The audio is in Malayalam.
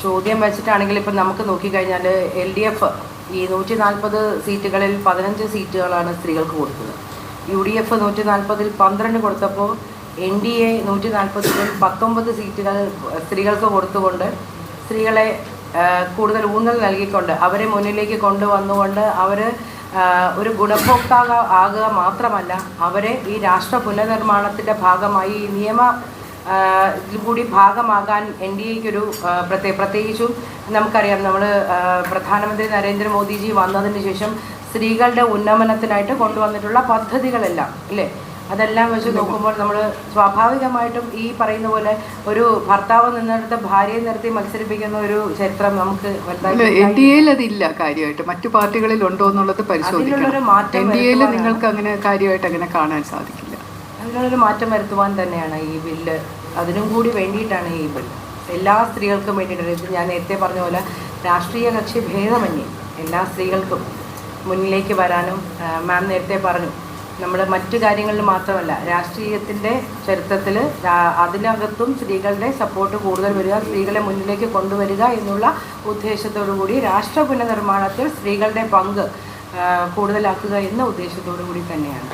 ചോദ്യം വെച്ചിട്ടാണെങ്കിൽ ഇപ്പം നമുക്ക് നോക്കിക്കഴിഞ്ഞാൽ LDF ഈ 140 സീറ്റുകളിൽ 15 സീറ്റുകളാണ് സ്ത്രീകൾക്ക് കൊടുത്തത്. UDF 140-ൽ 12 കൊടുത്തപ്പോൾ NDA 140-ൽ 19 സീറ്റുകൾ സ്ത്രീകൾക്ക് കൊടുത്തുകൊണ്ട് സ്ത്രീകളെ കൂടുതൽ ഊന്നൽ നൽകിക്കൊണ്ട് അവരെ മുന്നിലേക്ക് കൊണ്ടുവന്നുകൊണ്ട് അവർ ഒരു ഗുണഭോക്താവുക മാത്രമല്ല, അവരെ ഈ രാഷ്ട്ര പുനർനിർമ്മാണത്തിൻ്റെ ഭാഗമായി ഈ നിയമ കൂടി ഭാഗമാകാൻ NDAയ്ക്കൊരു പ്രത്യേകിച്ചും നമുക്കറിയാം, നമ്മൾ പ്രധാനമന്ത്രി നരേന്ദ്രമോദിജി വന്നതിന് ശേഷം സ്ത്രീകളുടെ ഉന്നമനത്തിനായിട്ട് കൊണ്ടുവന്നിട്ടുള്ള പദ്ധതികളെല്ലാം ഇല്ലേ, അതെല്ലാം വെച്ച് നോക്കുമ്പോൾ നമ്മൾ സ്വാഭാവികമായിട്ടും ഈ പറയുന്ന പോലെ ഒരു ഭർത്താവ് നിന്നെടുത്ത് ഭാര്യയെ നിർത്തി മത്സരിപ്പിക്കുന്ന ഒരു ചരിത്രം നമുക്ക് NDAയിൽ അതില്ല. കാര്യമായിട്ട് മറ്റു പാർട്ടികളിൽ ഉണ്ടോ എന്നുള്ളത് പരിശോധിക്കണം. NDAയിൽ നിങ്ങൾക്ക് അങ്ങനെ കാര്യമായിട്ട് അങ്ങനെ കാണാൻ സാധിക്കില്ല. അതിനുള്ളൊരു മാറ്റം വരുത്തുവാൻ തന്നെയാണ് ഈ ബില്ല്, അതിനും കൂടി വേണ്ടിയിട്ടാണ് ഈ ബില്ല്. എല്ലാ സ്ത്രീകൾക്കും വേണ്ടിയിട്ടാണ്. ഞാൻ നേരത്തെ പറഞ്ഞ പോലെ രാഷ്ട്രീയ കക്ഷി ഭേദമന്യേ എല്ലാ സ്ത്രീകൾക്കും മുന്നിലേക്ക് വരാനും, മാം നേരത്തെ പറഞ്ഞു, നമ്മൾ മറ്റു കാര്യങ്ങളിൽ മാത്രമല്ല രാഷ്ട്രീയത്തിൻ്റെ ചരിത്രത്തിൽ അതിനകത്തും സ്ത്രീകളുടെ സപ്പോർട്ട് കൂടുതൽ വരിക, സ്ത്രീകളെ മുന്നിലേക്ക് കൊണ്ടുവരിക എന്നുള്ള ഉദ്ദേശത്തോടു കൂടി രാഷ്ട്ര പുനർനിർമ്മാണത്തിൽ സ്ത്രീകളുടെ പങ്ക് കൂടുതലാക്കുക എന്ന ഉദ്ദേശത്തോടു കൂടി തന്നെയാണ്.